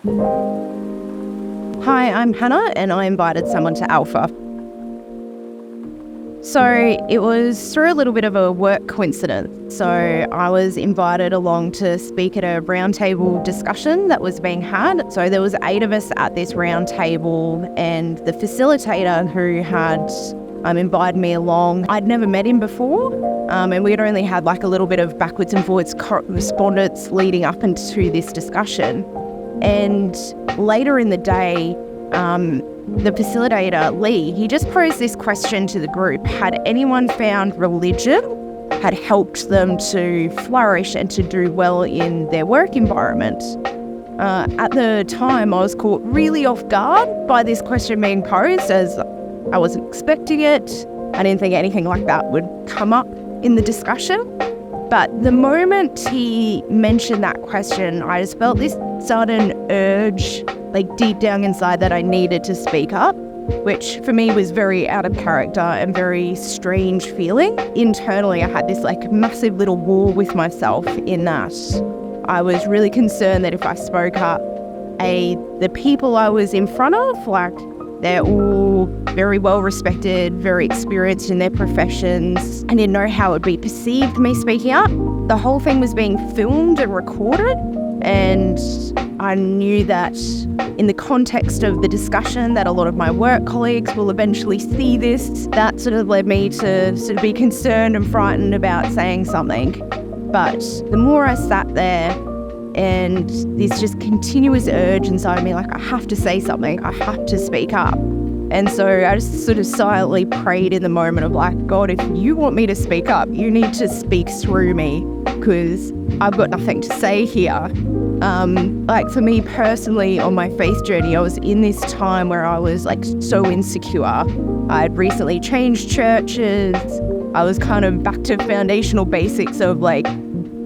Hi, I'm Hannah, and I invited someone to Alpha. So it was through a little bit of a work coincidence. So I was invited along to speak at a roundtable discussion that was being had. So there was 8 of us at this roundtable, and the facilitator who had invited me along, I'd never met him before, and we'd only had like a little bit of backwards and forwards correspondence leading up into this discussion. And later in the day, the facilitator, Lee, he just posed this question to the group. Had anyone found religion had helped them to flourish and to do well in their work environment? At the time, I was caught really off guard by this question being posed, as I wasn't expecting it. I didn't think anything like that would come up in the discussion. But the moment he mentioned that question, I just felt this sudden urge, like deep down inside, that I needed to speak up, which for me was very out of character and very strange feeling. Internally, I had this like massive little war with myself in that I was really concerned that if I spoke up, the people I was in front of, like, they're all very well respected, very experienced in their professions. I didn't know how it would be perceived, me speaking up. The whole thing was being filmed and recorded, and I knew that in the context of the discussion that a lot of my work colleagues will eventually see this. That sort of led me to sort of be concerned and frightened about saying something. But the more I sat there, and this just continuous urge inside me, like, I have to say something, I have to speak up. And so I just sort of silently prayed in the moment of like, God, if you want me to speak up, you need to speak through me, because I've got nothing to say here. Like for me personally, on my faith journey, I was in this time where I was like so insecure. I had recently changed churches. I was kind of back to foundational basics of like,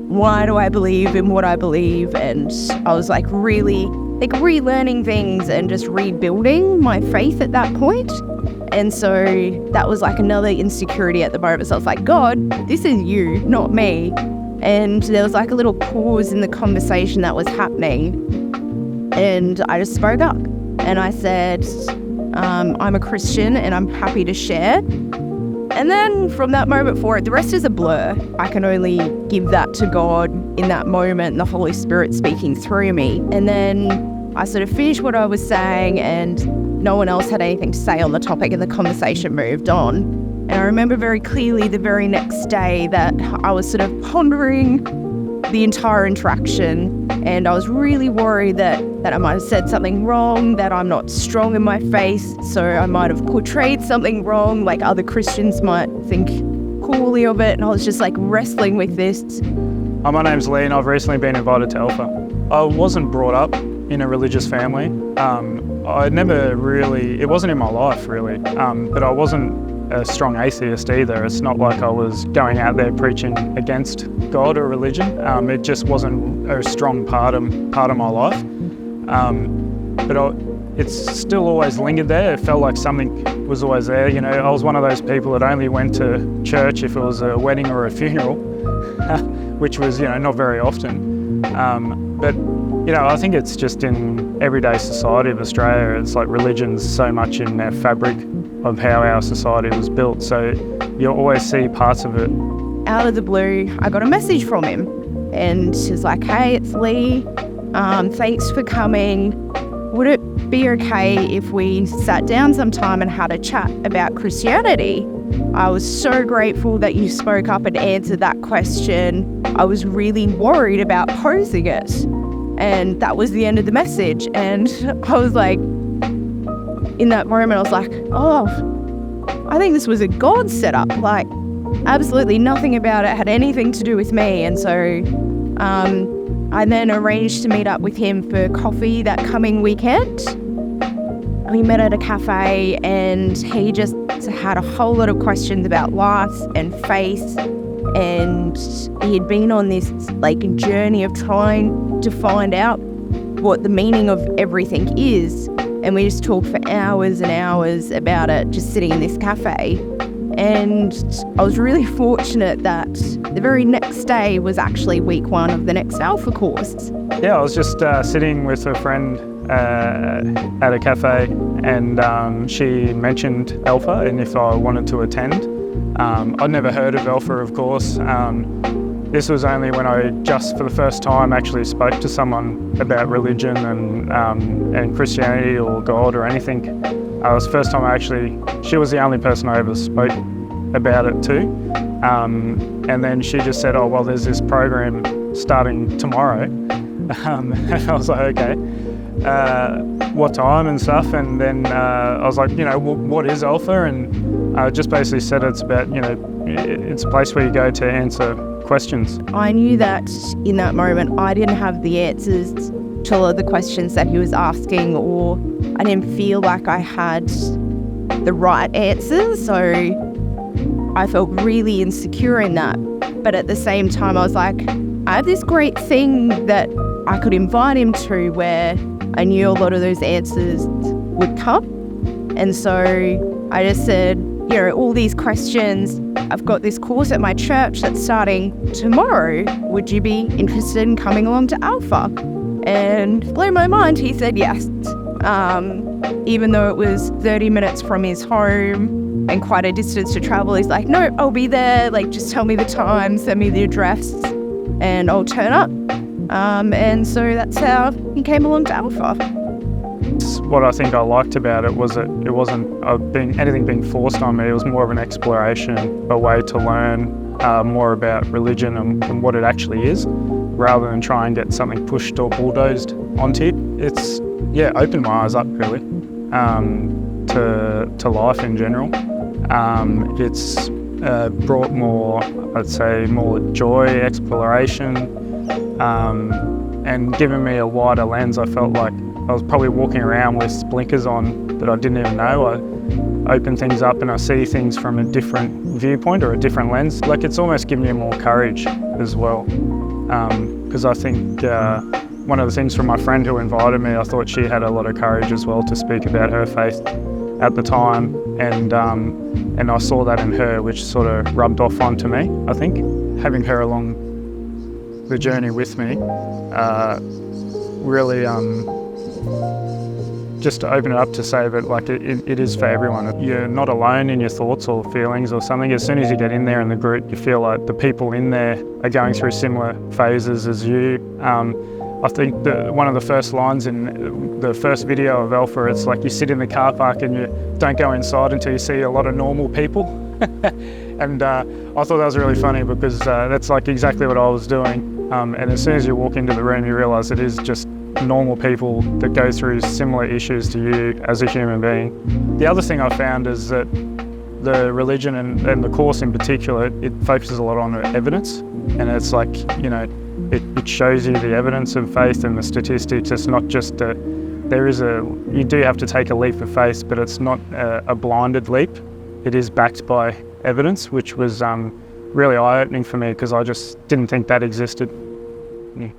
why do I believe in what I believe? And I was like really like relearning things and just rebuilding my faith at that point. And so that was like another insecurity at the moment. So I was like, God, this is you, not me. And there was like a little pause in the conversation that was happening. And I just spoke up and I said, I'm a Christian and I'm happy to share. And then from that moment forward, the rest is a blur. I can only give that to God in that moment and the Holy Spirit speaking through me. And then I sort of finished what I was saying and no one else had anything to say on the topic and the conversation moved on. And I remember very clearly the very next day that I was sort of pondering the entire interaction, and I was really worried that I might have said something wrong, that I'm not strong in my faith, so I might have portrayed something wrong, like other Christians might think poorly of it, and I was just like wrestling with this. My name's Lee and I've recently been invited to Alpha. I wasn't brought up in a religious family. I never really, it wasn't in my life really, but I wasn't a strong atheist either. It's not like I was going out there preaching against God or religion. It just wasn't a strong part of my life. But it's still always lingered there. It felt like something was always there. You know, I was one of those people that only went to church if it was a wedding or a funeral, which was, you know, not very often. But you know, I think it's just in everyday society of Australia, it's like religion's so much in our fabric of how our society was built. So you'll always see parts of it. Out of the blue, I got a message from him and she's like, hey, it's Lee. Thanks for coming. Would it be okay if we sat down sometime and had a chat about Christianity? I was so grateful that you spoke up and answered that question. I was really worried about posing it. And that was the end of the message. And I was like, in that moment, I was like, oh, I think this was a God setup. Like, absolutely nothing about it had anything to do with me. And so I then arranged to meet up with him for coffee that coming weekend. We met at a cafe and he just had a whole lot of questions about life and faith. And he had been on this like journey of trying to find out what the meaning of everything is. And we just talked for hours and hours about it, just sitting in this cafe. And I was really fortunate that The very next day was actually week 1 of the next Alpha course. Yeah, I was just sitting with a friend at a cafe, and she mentioned Alpha and if I wanted to attend. I'd never heard of Alpha, of course. This was only when I just for the first time actually spoke to someone about religion and Christianity or God or anything. It was the first time she was the only person I ever spoke about it to. And then she just said, oh, well, there's this program starting tomorrow. And I was like, okay, what time and stuff? And then I was like, what is Alpha? And I just basically said it's about, it's a place where you go to answer questions. I knew that in that moment I didn't have the answers to a lot of the questions that he was asking, or I didn't feel like I had the right answers, so I felt really insecure in that. But at the same time I was like, I have this great thing that I could invite him to where I knew a lot of those answers would come. And so I just said, all these questions, I've got this course at my church that's starting tomorrow. Would you be interested in coming along to Alpha? And blow my mind, he said yes. Even though it was 30 minutes from his home and quite a distance to travel, he's like, no, I'll be there. Like, just tell me the time, send me the address, and I'll turn up. And so that's how he came along to Alpha. What I think I liked about it was that it wasn't anything being forced on me. It was more of an exploration, a way to learn more about religion and what it actually is, rather than try and get something pushed or bulldozed onto it. It's, opened my eyes up really to life in general. It's brought more, I'd say, more joy, exploration, and given me a wider lens. I felt like I was probably walking around with blinkers on that I didn't even know. I open things up and I see things from a different viewpoint or a different lens. Like, it's almost given me more courage as well. Because I think one of the things from my friend who invited me, I thought she had a lot of courage as well to speak about her faith at the time. And I saw that in her, which sort of rubbed off onto me, I think. Having her along the journey with me really just to open it up to say that, like, it is for everyone. You're not alone in your thoughts or feelings or something. As soon as you get in there in the group, you feel like the people in there are going through similar phases as you. I think one of the first lines in the first video of Alpha, it's like you sit in the car park and you don't go inside until you see a lot of normal people. And I thought that was really funny because that's like exactly what I was doing. And as soon as you walk into the room, you realise it is just normal people that go through similar issues to you as a human being. The other thing I found is that the religion and the course in particular, it focuses a lot on evidence, and it's like, it shows you the evidence of faith and the statistics. It's not just you do have to take a leap of faith, but it's not a blinded leap. It is backed by evidence, which was really eye-opening for me because I just didn't think that existed. Yeah.